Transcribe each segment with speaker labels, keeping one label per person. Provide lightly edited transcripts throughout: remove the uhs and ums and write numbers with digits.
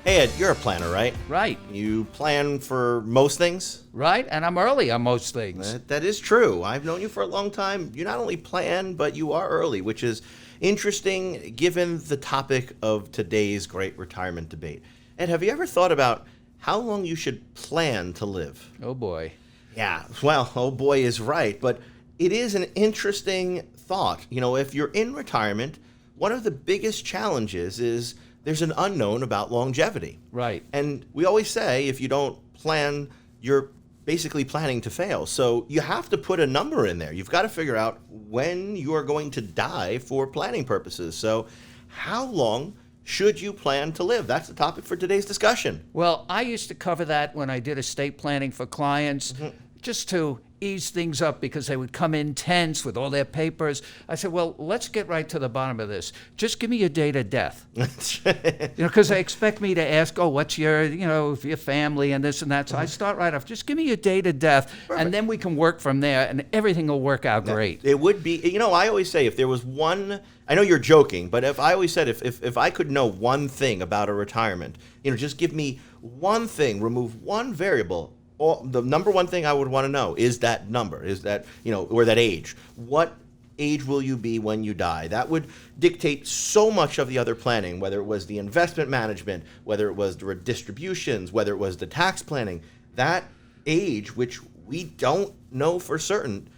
Speaker 1: Hey, Ed, you're a planner, right?
Speaker 2: Right,
Speaker 1: You plan for most things?
Speaker 2: right. And I'm early on most things.
Speaker 1: That is true. I've known you for a long time. You not only plan, but you are early, which is interesting given the topic of today's great retirement debate. Ed, have you ever thought about how long you should plan to live?
Speaker 2: Oh boy.
Speaker 1: Yeah, well, oh boy is right, but it is an interesting thought. You know, if you're in retirement, one of the biggest challenges is there's an unknown about longevity.
Speaker 2: Right.
Speaker 1: And we always say if you don't plan, you're basically planning to fail. So you have to put a number in there. You've got to figure out when you are going to die for planning purposes. So how long should you plan to live? That's the topic for today's discussion.
Speaker 2: Well, I used to cover that when I did estate planning for clients, just to ease things up because they would come in tense with all their papers. I said, well, let's get right to the bottom of this. Just give me your date of death. Because they expect me to ask, oh, what's your, your family and this and that. So I start right off, just give me your date of death, and then we can work from there, and everything will work out great.
Speaker 1: It would be, I always say if there was one, I know you're joking, but if I always said if I could know one thing about a retirement, just give me one thing, remove one variable. The number one thing I would want to know is that number, is that, or that age. What age will you be when you die? That would dictate so much of the other planning, whether it was the investment management, whether it was the distributions, whether it was the tax planning. That age, which we don't know for certain,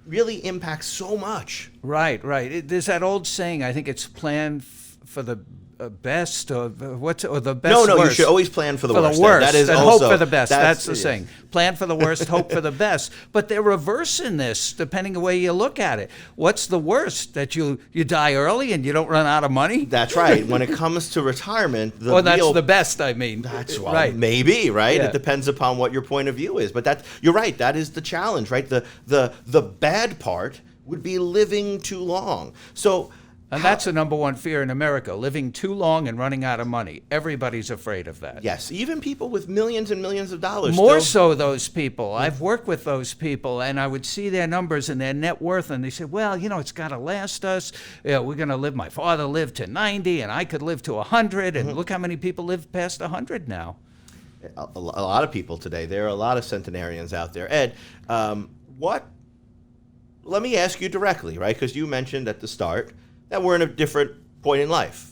Speaker 1: really impacts so much.
Speaker 2: Right. There's that old saying, I think it's plan for the best or the best.
Speaker 1: No,
Speaker 2: worst.
Speaker 1: you should always plan for the worst.
Speaker 2: That is
Speaker 1: and
Speaker 2: also,
Speaker 1: hope
Speaker 2: for the best. That's the
Speaker 1: yes.
Speaker 2: saying. Plan for the worst, hope for the best. But they're reversing this depending on the way you look at it. What's the worst? That you die early and you don't run out of money?
Speaker 1: That's right. When it comes to retirement,
Speaker 2: that's the best. I mean,
Speaker 1: that's
Speaker 2: right.
Speaker 1: Maybe right.
Speaker 2: Yeah.
Speaker 1: It depends upon what your point of view is. But you're right. That is the challenge, right? The bad part would be living too long. So.
Speaker 2: And that's the number one fear in America, living too long and running out of money. Everybody's afraid of that.
Speaker 1: Yes, even people with millions and millions of dollars.
Speaker 2: More so those people. I've worked with those people, and I would see their numbers and their net worth, and they said, well, it's got to last us. We're going to live. My father lived to 90, and I could live to 100, and look how many people live past 100 now.
Speaker 1: A lot of people today. There are a lot of centenarians out there. Ed, let me ask you directly, right? Because you mentioned at the start that we're in a different point in life.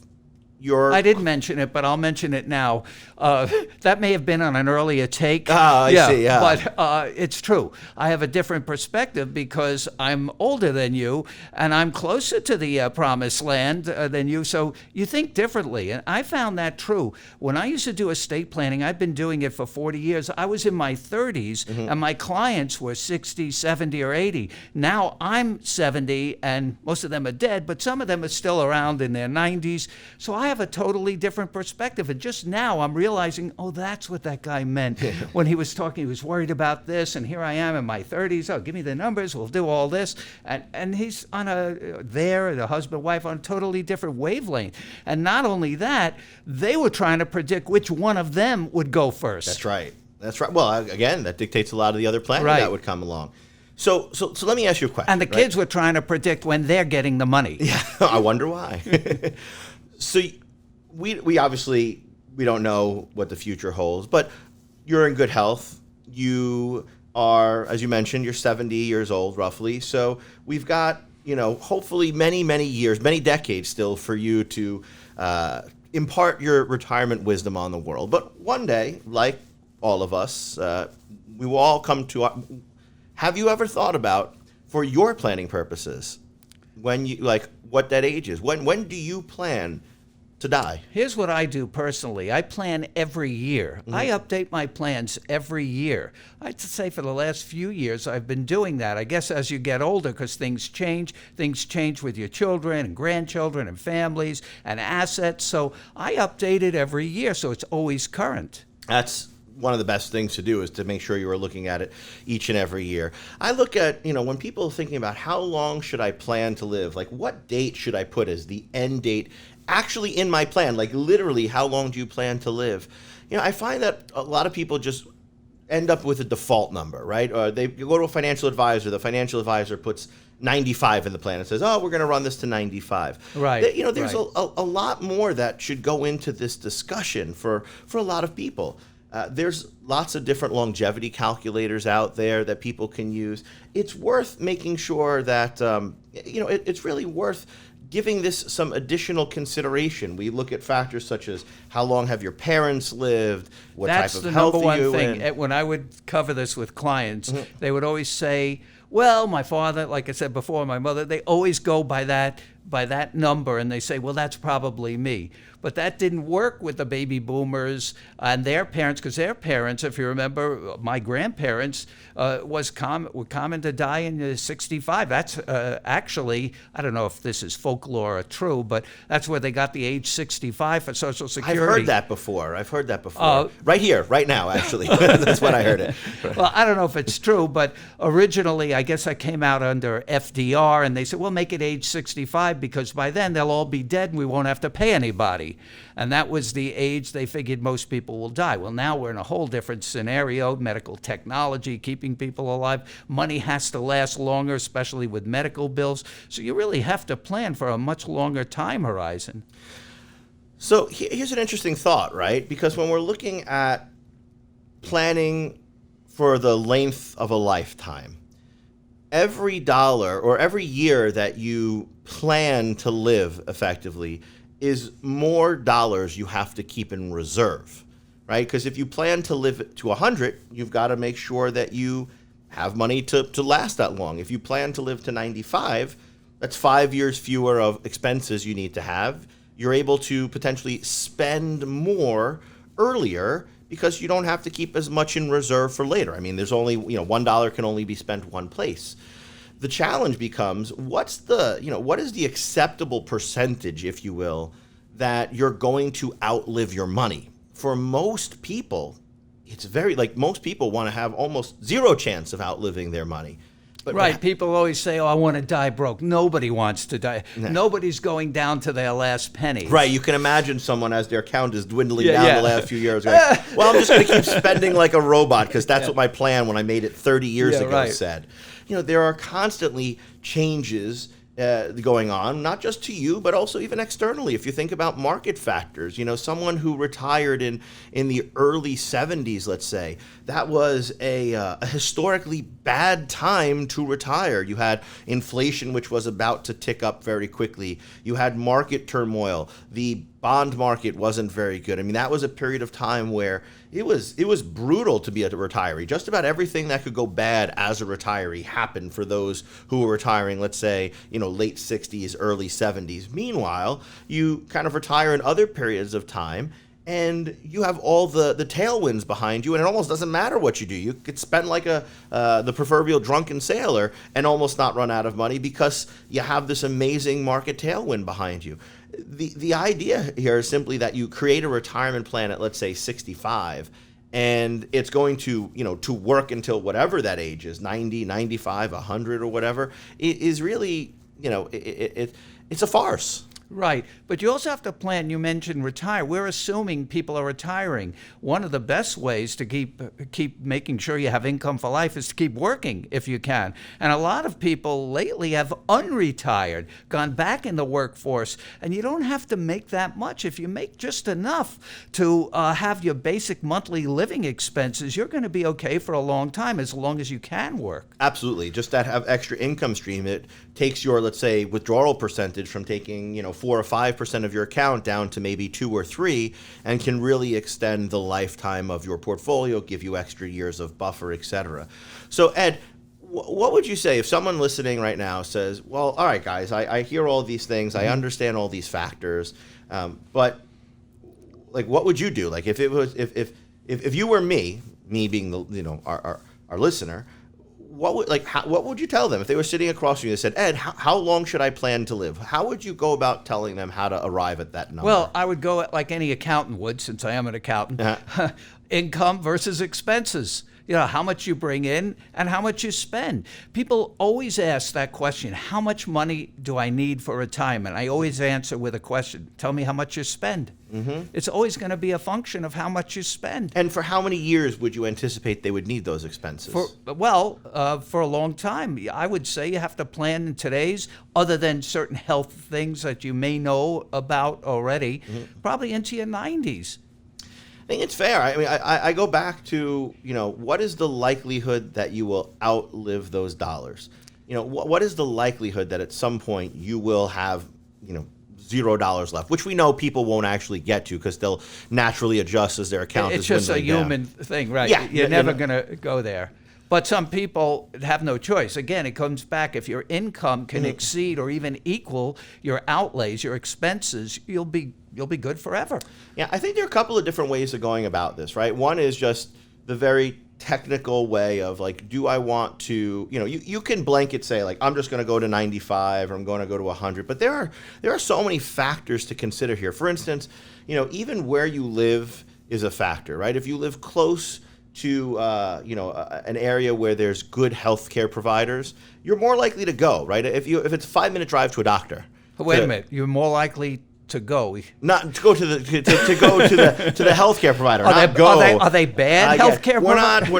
Speaker 2: I didn't mention it, but I'll mention it now. That may have been on an earlier take.
Speaker 1: I see, yeah.
Speaker 2: But it's true. I have a different perspective because I'm older than you, and I'm closer to the promised land than you, so you think differently. And I found that true. When I used to do estate planning, I've been doing it for 40 years. I was in my 30s, and my clients were 60, 70, or 80. Now I'm 70, and most of them are dead, but some of them are still around in their 90s. So I have a totally different perspective. And just now I'm realizing, oh, that's what that guy meant when he was talking. He was worried about this, and here I am in my 30s. Oh, give me the numbers. We'll do all this. And he's on the husband, wife, on a totally different wavelength. And not only that, they were trying to predict which one of them would go first.
Speaker 1: That's right. Well, again, that dictates a lot of the other planning that would come along. So let me ask you a question.
Speaker 2: And the kids were trying to predict when they're getting the money.
Speaker 1: Yeah, I wonder why. So we obviously, we don't know what the future holds, but you're in good health. You are, as you mentioned, you're 70 years old roughly. So we've got, hopefully many, many years, many decades still for you to impart your retirement wisdom on the world. But one day, like all of us, we will all come to have you ever thought about, for your planning purposes, when you, what that age is? When do you plan to die?
Speaker 2: Here's what I do personally. I plan every year. I update my plans every year. I'd say for the last few years I've been doing that. I guess as you get older, because things change with your children and grandchildren and families and assets. So I update it every year so it's always current.
Speaker 1: That's one of the best things to do, is to make sure you are looking at it each and every year. I look at, when people are thinking about how long should I plan to live, what date should I put as the end date actually in my plan, literally how long do you plan to live? I find that a lot of people just end up with a default number, right? Or they go to a financial advisor, the financial advisor puts 95 in the plan. It says, oh, we're going to run this to 95.
Speaker 2: Right.
Speaker 1: There's a lot more that should go into this discussion for a lot of people. There's lots of different longevity calculators out there that people can use. It's worth making sure that, it's really worth giving this some additional consideration. We look at factors such as how long have your parents lived, what
Speaker 2: That's
Speaker 1: type of
Speaker 2: the
Speaker 1: health
Speaker 2: number
Speaker 1: are you
Speaker 2: one thing.
Speaker 1: in.
Speaker 2: When I would cover this with clients, they would always say, well, my father, like I said before, my mother, they always go by that number, and they say, well, that's probably me. But that didn't work with the baby boomers and their parents, because their parents, if you remember, my grandparents were common to die in 65. That's actually, I don't know if this is folklore or true, but that's where they got the age 65 for Social Security.
Speaker 1: I've heard that before. Right here, right now, actually. That's when I heard it.
Speaker 2: Well, I don't know if it's true, but originally, I guess I came out under FDR, and they said, well, make it age 65, because by then they'll all be dead and we won't have to pay anybody. And that was the age they figured most people will die. Well, now we're in a whole different scenario. Medical technology, keeping people alive. Money has to last longer, especially with medical bills. So you really have to plan for a much longer time horizon.
Speaker 1: So here's an interesting thought, right? Because when we're looking at planning for the length of a lifetime, every dollar or every year that you plan to live effectively is more dollars you have to keep in reserve, right? Because if you plan to live to 100, you've got to make sure that you have money to last that long. If you plan to live to 95, that's 5 years fewer of expenses you need to have. You're able to potentially spend more earlier because you don't have to keep as much in reserve for later. I mean, there's only, $1 can only be spent one place. The challenge becomes, what is the acceptable percentage, if you will, that you're going to outlive your money? For most people, it's most people want to have almost zero chance of outliving their money. But
Speaker 2: right. People always say, oh, I want to die broke. Nobody wants to die.
Speaker 1: No.
Speaker 2: Nobody's going down to their last penny.
Speaker 1: Right. You can imagine someone as their account is dwindling down the last few years. Going, well, I'm just going to keep spending like a robot because that's what my plan when I made it 30 years ago said. There are constantly changes going on, not just to you, but also even externally. If you think about market factors, someone who retired in the early 70s, let's say, that was a historically bad time to retire. You had inflation, which was about to tick up very quickly. You had market turmoil. The bond market wasn't very good. I mean, that was a period of time where it was brutal to be a retiree. Just about everything that could go bad as a retiree happened for those who were retiring, let's say, late 60s, early 70s. Meanwhile, you kind of retire in other periods of time, and you have all the tailwinds behind you, and it almost doesn't matter what you do. You could spend like the proverbial drunken sailor and almost not run out of money because you have this amazing market tailwind behind you. The idea here is simply that you create a retirement plan at, let's say, 65, and it's going to, to work until whatever that age is, 90, 95, 100 or whatever. It is really, it's a farce.
Speaker 2: Right. But you also have to plan. You mentioned retire. We're assuming people are retiring. One of the best ways to keep making sure you have income for life is to keep working if you can. And a lot of people lately have unretired, gone back in the workforce, and you don't have to make that much. If you make just enough to have your basic monthly living expenses, you're going to be okay for a long time as long as you can work.
Speaker 1: Absolutely. Just that have extra income stream, it takes your, let's say, withdrawal percentage from taking, 4 or 5% of your account down to maybe 2 or 3, and can really extend the lifetime of your portfolio, give you extra years of buffer, etc. So, Ed, what would you say if someone listening right now says, well, all right, guys, I hear all these things, I understand all these factors, but like, what would you do? Like, if it was, if you were me being the, our listener, what would you tell them if they were sitting across from you and said, Ed, how long should I plan to live? How would you go about telling them how to arrive at that number?
Speaker 2: Well, I would go like any accountant would, since I am an accountant. Income versus expenses. You know, how much you bring in and how much you spend. People always ask that question, how much money do I need for retirement? I always answer with a question, tell me how much you spend. It's always going to be a function of how much you spend.
Speaker 1: And for how many years would you anticipate they would need those expenses?
Speaker 2: For a long time. I would say you have to plan in today's, other than certain health things that you may know about already, probably into your 90s.
Speaker 1: I think it's fair. I mean, I go back to, what is the likelihood that you will outlive those dollars? What is the likelihood that at some point you will have, $0 left, which we know people won't actually get to because they'll naturally adjust as their account
Speaker 2: It's
Speaker 1: is
Speaker 2: just a
Speaker 1: dwindling down.
Speaker 2: human thing, right?
Speaker 1: Yeah,
Speaker 2: You're never going to go there. But some people have no choice. Again, it comes back, if your income can exceed or even equal your outlays, your expenses, you'll be good forever.
Speaker 1: Yeah, I think there are a couple of different ways of going about this, right? One is just the very technical way of like, do I want to, you can blanket say like, I'm just going to go to 95 or I'm going to go to 100, but there are so many factors to consider here. For instance, even where you live is a factor, right? If you live close to an area where there's good healthcare providers, you're more likely to go, right? If it's a 5-minute drive to a doctor.
Speaker 2: Wait a minute, you're more likely to go.
Speaker 1: Not to go to the healthcare provider.
Speaker 2: Are they bad healthcare providers?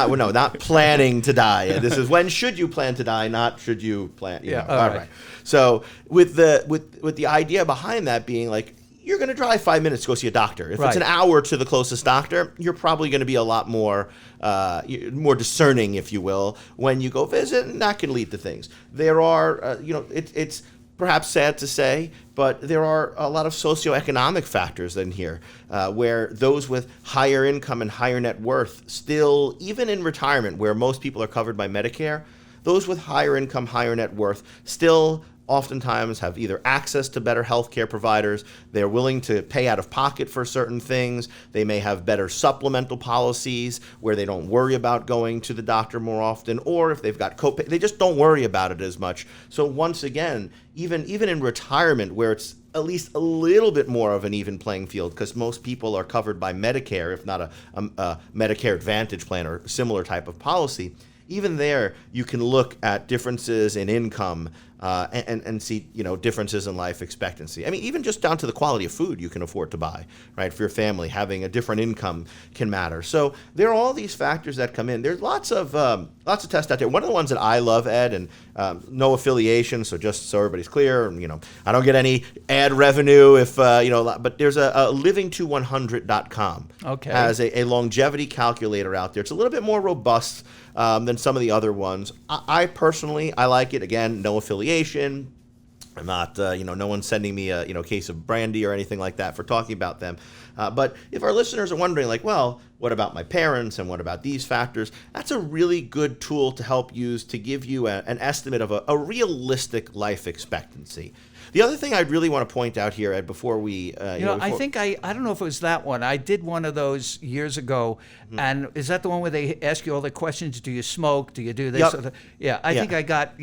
Speaker 1: We're not planning to die. This is when should you plan to die, not should you plan. All right. So with the idea behind that being like, you're going to drive 5 minutes to go see a doctor. If it's an hour to the closest doctor, you're probably going to be a lot more discerning, if you will, when you go visit, and that can lead to things. There are, it's perhaps sad to say, but there are a lot of socioeconomic factors in here where those with higher income and higher net worth still, even in retirement, where most people are covered by Medicare, those with higher income, higher net worth still oftentimes have either access to better healthcare providers, they're willing to pay out of pocket for certain things, they may have better supplemental policies where they don't worry about going to the doctor more often, or if they've got copay, they just don't worry about it as much. So once again, even in retirement where it's at least a little bit more of an even playing field because most people are covered by Medicare, if not a Medicare Advantage plan or similar type of policy, even there you can look at differences in income and see, differences in life expectancy. I mean, even just down to the quality of food you can afford to buy, right? For your family, having a different income can matter. So there are all these factors that come in. There's lots of tests out there. One of the ones that I love, Ed, and no affiliation, so just so everybody's clear, I don't get any ad revenue if, but there's a living to100.com.
Speaker 2: Okay.
Speaker 1: Has a longevity calculator out there. It's a little bit more robust than some of the other ones. I personally, I like it. Again, no affiliation. I'm not, no one's sending me a case of brandy or anything like that for talking about them. But if our listeners are wondering, like, well, what about my parents and what about these factors? That's a really good tool to help use to give you an estimate of a realistic life expectancy. The other thing I'd really want to point out here, Ed, before we...
Speaker 2: I think I don't know if it was that one. I did one of those years ago, and is that the one where they ask you all the questions? Do you smoke? Do you do this?
Speaker 1: Yep.
Speaker 2: I think I got,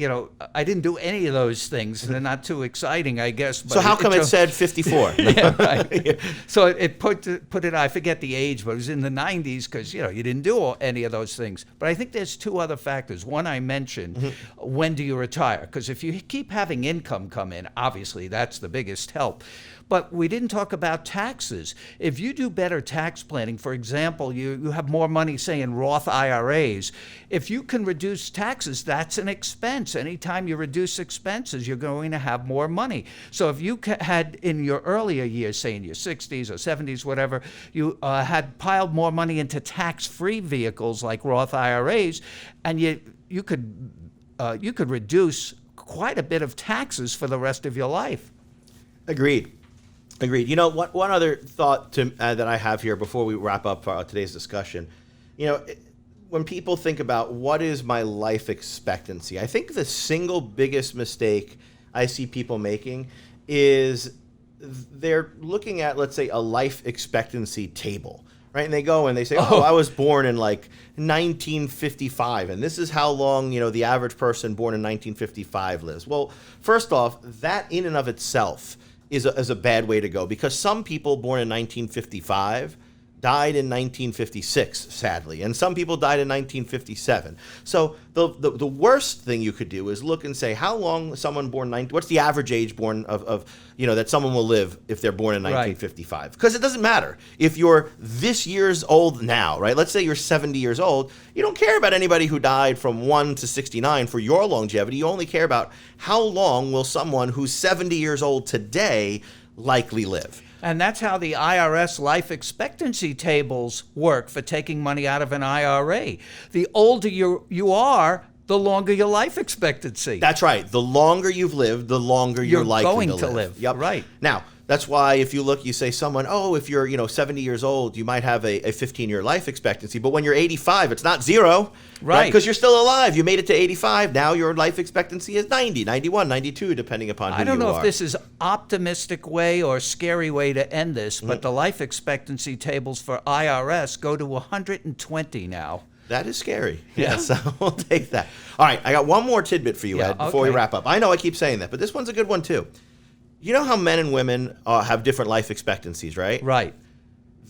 Speaker 2: I didn't do any of those things. They're not too exciting, I guess. But
Speaker 1: so how come it said 54?
Speaker 2: Yeah, right. So it put it, I forget the age, but it was in the 90s because, you didn't do any of those things. But I think there's two other factors. One I mentioned, when do you retire? Because if you keep having income come in, obviously that's the biggest help. But we didn't talk about taxes. If you do better tax planning, for example, you have more money, say, in Roth IRAs. If you can reduce taxes, that's an expense. Anytime you reduce expenses, you're going to have more money. So if you had in your earlier years, say in your 60s or 70s, whatever, you had piled more money into tax-free vehicles like Roth IRAs, and you could reduce quite a bit of taxes for the rest of your life.
Speaker 1: Agreed. One other thought that I have here before we wrap up today's discussion, when people think about what is my life expectancy, I think the single biggest mistake I see people making is they're looking at, let's say, a life expectancy table. Right, and they go and they say, "Oh, I was born in like 1955, and this is how long the average person born in 1955 lives." Well, first off, that in and of itself is a bad way to go because some people born in 1955 died in 1956, sadly, and some people died in 1957. So the worst thing you could do is look and say, how long someone born what's the average age born of that someone will live if they're born in 1955? Because it doesn't matter if you're this year's old now, right? Let's say you're 70 years old. You don't care about anybody who died from 1 to 69 for your longevity. You only care about how long will someone who's 70 years old today likely live.
Speaker 2: And that's how the IRS life expectancy tables work for taking money out of an IRA. The older you are, the longer your life expectancy.
Speaker 1: That's right. The longer you've lived, the longer you're likely
Speaker 2: going
Speaker 1: to
Speaker 2: live.
Speaker 1: Yep.
Speaker 2: Right.
Speaker 1: Now, that's why if you look, you say someone, oh, if you're 70 years old, you might have a 15-year life expectancy. But when you're 85, it's not zero.
Speaker 2: Right.
Speaker 1: Because you're still alive. You made it to 85. Now your life expectancy is 90, 91, 92, depending upon who you are.
Speaker 2: I don't know if this is optimistic way or scary way to end this, but the life expectancy tables for IRS go to 120 now.
Speaker 1: That is scary. Yeah, so we'll take that. All right, I got one more tidbit for you, Ed, before we wrap up. I know I keep saying that, but this one's a good one too. You know how men and women have different life expectancies, right?
Speaker 2: Right.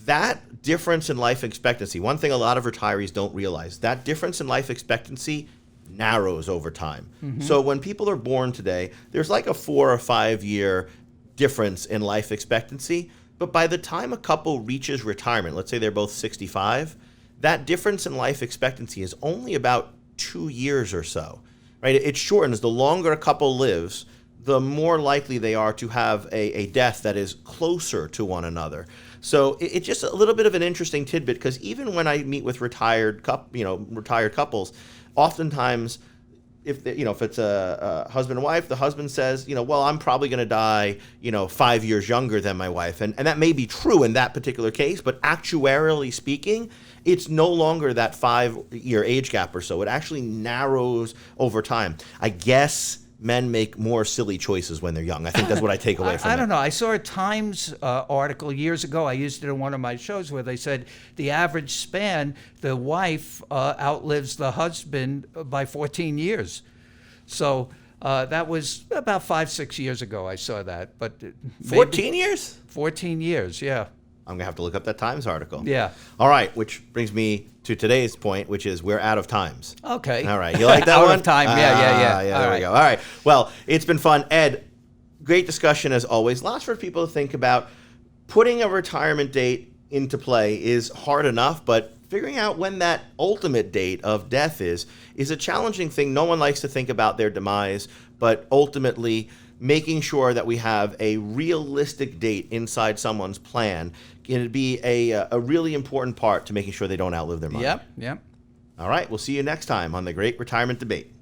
Speaker 1: That difference in life expectancy, one thing a lot of retirees don't realize, that difference in life expectancy narrows over time. Mm-hmm. So when people are born today, there's like a 4 or 5 year difference in life expectancy. But by the time a couple reaches retirement, let's say they're both 65, that difference in life expectancy is only about 2 years or so, right? It shortens. The longer a couple lives, the more likely they are to have a death that is closer to one another. So it's just a little bit of an interesting tidbit, because even when I meet with retired couples, oftentimes if it's a husband and wife, the husband says, well, I'm probably going to die, 5 years younger than my wife. And that may be true in that particular case, but actuarially speaking, it's no longer that 5-year age gap or so. It actually narrows over time. I guess men make more silly choices when they're young. I think that's what I take away from it.
Speaker 2: I don't know. I saw a Times article years ago. I used it in one of my shows where they said the average span, the wife outlives the husband by 14 years. So that was about 5-6 years ago I saw that. But
Speaker 1: 14 years?
Speaker 2: 14 years, yeah.
Speaker 1: I'm going to have to look up that Times article.
Speaker 2: Yeah.
Speaker 1: All right, which brings me to today's point, which is we're out of times.
Speaker 2: Okay.
Speaker 1: All right, you like that
Speaker 2: out
Speaker 1: one?
Speaker 2: Out of time, yeah.
Speaker 1: There we go. All right, well, it's been fun. Ed, great discussion as always. Lots for people to think about. Putting a retirement date into play is hard enough, but figuring out when that ultimate date of death is a challenging thing. No one likes to think about their demise, but ultimately making sure that we have a realistic date inside someone's plan can be a really important part to making sure they don't outlive their money.
Speaker 2: Yep.
Speaker 1: All right, we'll see you next time on The Great Retirement Debate.